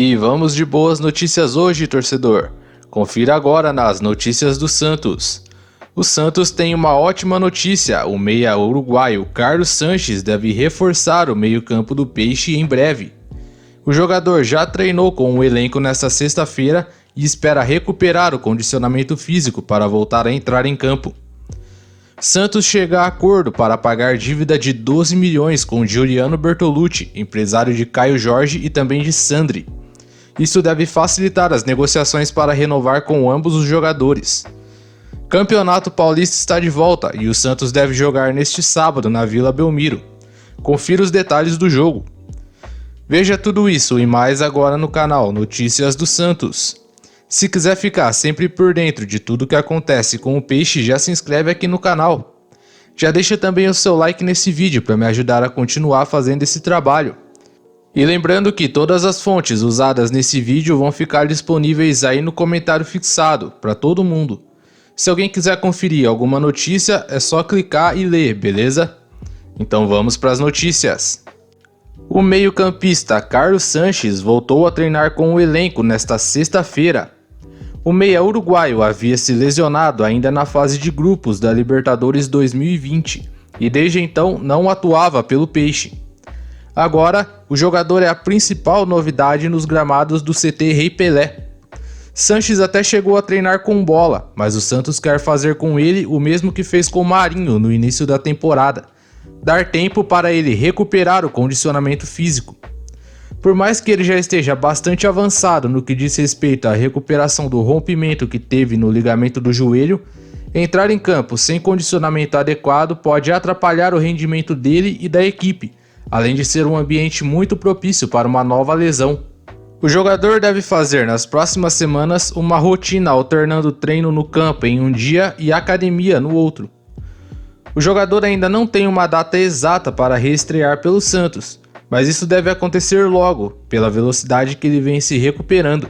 E vamos de boas notícias hoje, torcedor. Confira agora nas notícias do Santos. O Santos tem uma ótima notícia: o meia uruguaio Carlos Sanches deve reforçar o meio-campo do Peixe em breve. O jogador já treinou com o elenco nesta sexta-feira e espera recuperar o condicionamento físico para voltar a entrar em campo. Santos chega a acordo para pagar dívida de 12 milhões com Giuliano Bertolucci, empresário de Caio Jorge e também de Sandri. Isso deve facilitar as negociações para renovar com ambos os jogadores. Campeonato Paulista está de volta e o Santos deve jogar neste sábado na Vila Belmiro. Confira os detalhes do jogo. Veja tudo isso e mais agora no canal Notícias do Santos. Se quiser ficar sempre por dentro de tudo que acontece com o Peixe, já se inscreve aqui no canal. Já deixa também o seu like nesse vídeo para me ajudar a continuar fazendo esse trabalho. E lembrando que todas as fontes usadas nesse vídeo vão ficar disponíveis aí no comentário fixado para todo mundo. Se alguém quiser conferir alguma notícia, é só clicar e ler, beleza? Então vamos para as notícias. O meio-campista Carlos Sanches voltou a treinar com o elenco nesta sexta-feira. O meia uruguaio havia se lesionado ainda na fase de grupos da Libertadores 2020 e desde então não atuava pelo Peixe. Agora, o jogador é a principal novidade nos gramados do CT Rei Pelé. Sanches até chegou a treinar com bola, mas o Santos quer fazer com ele o mesmo que fez com Marinho no início da temporada: dar tempo para ele recuperar o condicionamento físico. Por mais que ele já esteja bastante avançado no que diz respeito à recuperação do rompimento que teve no ligamento do joelho, entrar em campo sem condicionamento adequado pode atrapalhar o rendimento dele e da equipe, além de ser um ambiente muito propício para uma nova lesão. O jogador deve fazer nas próximas semanas uma rotina alternando treino no campo em um dia e academia no outro. O jogador ainda não tem uma data exata para reestrear pelo Santos, mas isso deve acontecer logo, pela velocidade que ele vem se recuperando.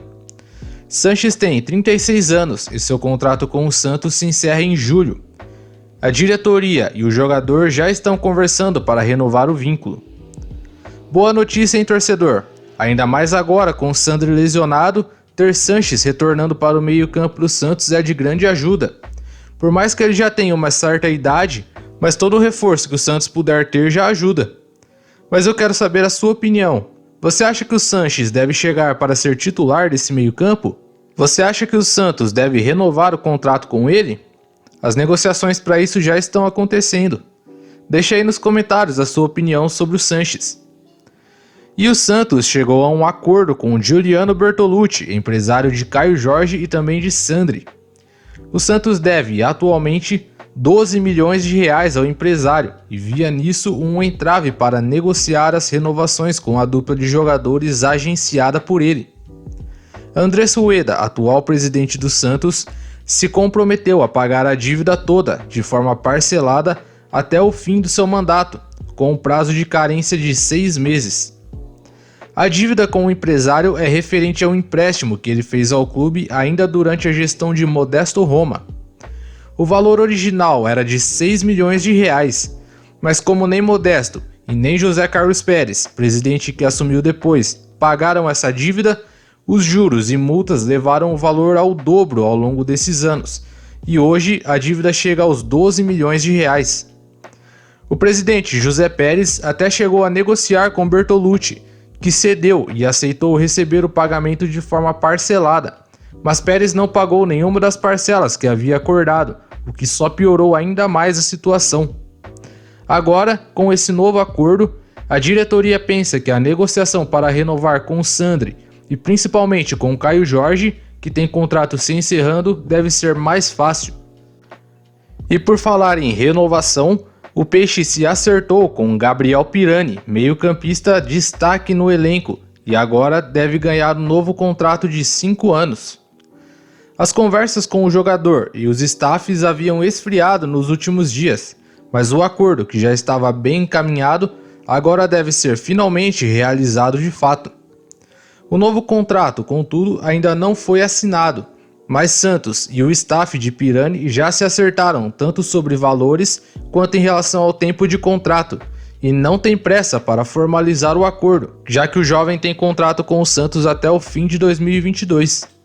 Sanches tem 36 anos e seu contrato com o Santos se encerra em julho. A diretoria e o jogador já estão conversando para renovar o vínculo. Boa notícia, hein, torcedor? Ainda mais agora com o Sandri lesionado, ter Sanches retornando para o meio-campo do Santos é de grande ajuda. Por mais que ele já tenha uma certa idade, mas todo o reforço que o Santos puder ter já ajuda. Mas eu quero saber a sua opinião. Você acha que o Sanches deve chegar para ser titular desse meio-campo? Você acha que o Santos deve renovar o contrato com ele? As negociações para isso já estão acontecendo. Deixa aí nos comentários a sua opinião sobre o Sanches. E o Santos chegou a um acordo com o Giuliano Bertolucci, empresário de Caio Jorge e também de Sandri. O Santos deve, atualmente, 12 milhões de reais ao empresário e via nisso um entrave para negociar as renovações com a dupla de jogadores agenciada por ele. Andrés Rueda, atual presidente do Santos, se comprometeu a pagar a dívida toda, de forma parcelada, até o fim do seu mandato, com um prazo de carência de 6 meses. A dívida com o empresário é referente ao empréstimo que ele fez ao clube ainda durante a gestão de Modesto Roma. O valor original era de 6 milhões de reais, mas como nem Modesto e nem José Carlos Pérez, presidente que assumiu depois, pagaram essa dívida, os juros e multas levaram o valor ao dobro ao longo desses anos, e hoje a dívida chega aos 12 milhões de reais. O presidente José Pérez até chegou a negociar com Bertolucci, que cedeu e aceitou receber o pagamento de forma parcelada, mas Pérez não pagou nenhuma das parcelas que havia acordado, o que só piorou ainda mais a situação. Agora, com esse novo acordo, a diretoria pensa que a negociação para renovar com o Sandri e principalmente com o Caio Jorge, que tem contrato se encerrando, deve ser mais fácil. E por falar em renovação, o Peixe se acertou com Gabriel Pirani, meio-campista destaque no elenco, e agora deve ganhar um novo contrato de 5 anos. As conversas com o jogador e os staffs haviam esfriado nos últimos dias, mas o acordo, que já estava bem encaminhado, agora deve ser finalmente realizado de fato. O novo contrato, contudo, ainda não foi assinado, mas Santos e o staff de Pirani já se acertaram tanto sobre valores quanto em relação ao tempo de contrato, e não tem pressa para formalizar o acordo, já que o jovem tem contrato com o Santos até o fim de 2022.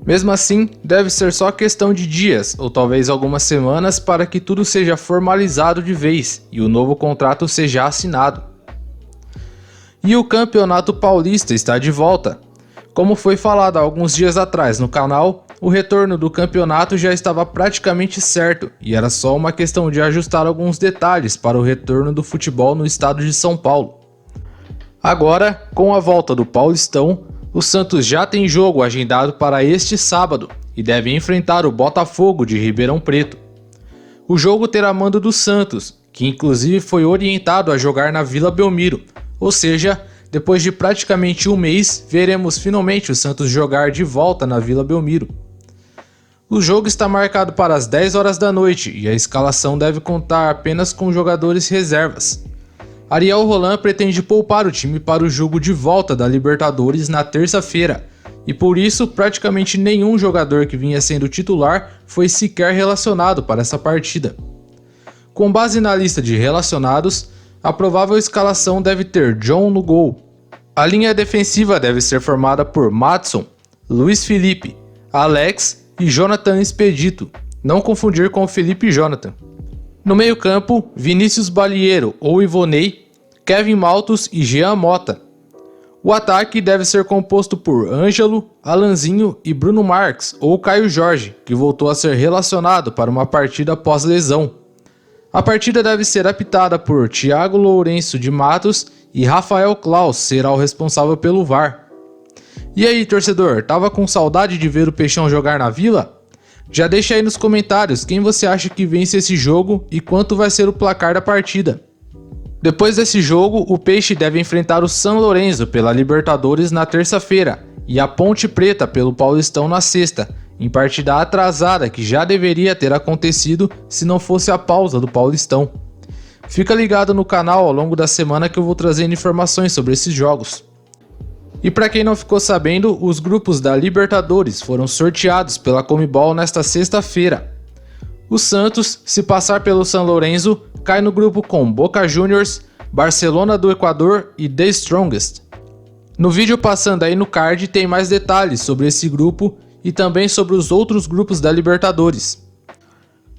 Mesmo assim, deve ser só questão de dias ou talvez algumas semanas para que tudo seja formalizado de vez e o novo contrato seja assinado. E o Campeonato Paulista está de volta. Como foi falado há alguns dias atrás no canal, o retorno do campeonato já estava praticamente certo e era só uma questão de ajustar alguns detalhes para o retorno do futebol no estado de São Paulo. Agora, com a volta do Paulistão, o Santos já tem jogo agendado para este sábado e deve enfrentar o Botafogo de Ribeirão Preto. O jogo terá mando do Santos, que inclusive foi orientado a jogar na Vila Belmiro, ou seja, depois de praticamente um mês, veremos finalmente o Santos jogar de volta na Vila Belmiro. O jogo está marcado para as 10 horas da noite e a escalação deve contar apenas com jogadores reservas. Ariel Roland pretende poupar o time para o jogo de volta da Libertadores na terça-feira, e por isso praticamente nenhum jogador que vinha sendo titular foi sequer relacionado para essa partida. Com base na lista de relacionados, a provável escalação deve ter John no gol. A linha defensiva deve ser formada por Madson, Luiz Felipe, Alex e Jonathan Expedito, não confundir com o Felipe Jonathan. No meio-campo, Vinícius Balieiro ou Ivonei, Kevin Maltos e Jean Mota. O ataque deve ser composto por Ângelo, Alanzinho e Bruno Marques ou Caio Jorge, que voltou a ser relacionado para uma partida pós-lesão. A partida deve ser apitada por Thiago Lourenço de Matos e Rafael Claus será o responsável pelo VAR. E aí, torcedor, tava com saudade de ver o Peixão jogar na Vila? Já deixa aí nos comentários quem você acha que vence esse jogo e quanto vai ser o placar da partida. Depois desse jogo, o Peixe deve enfrentar o São Lourenço pela Libertadores na terça-feira e a Ponte Preta pelo Paulistão na sexta, em partida atrasada que já deveria ter acontecido se não fosse a pausa do Paulistão. Fica ligado no canal ao longo da semana que eu vou trazendo informações sobre esses jogos. E para quem não ficou sabendo, os grupos da Libertadores foram sorteados pela Conmebol nesta sexta-feira. O Santos, se passar pelo São Lourenço, cai no grupo com Boca Juniors, Barcelona do Equador e The Strongest. No vídeo passando aí no card tem mais detalhes sobre esse grupo e também sobre os outros grupos da Libertadores.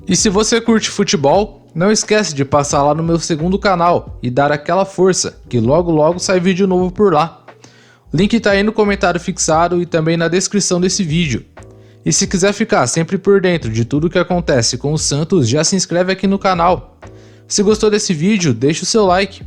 E se você curte futebol, não esquece de passar lá no meu segundo canal e dar aquela força, que logo logo sai vídeo novo por lá. O link tá aí no comentário fixado e também na descrição desse vídeo. E se quiser ficar sempre por dentro de tudo que acontece com o Santos, já se inscreve aqui no canal. Se gostou desse vídeo, deixa o seu like.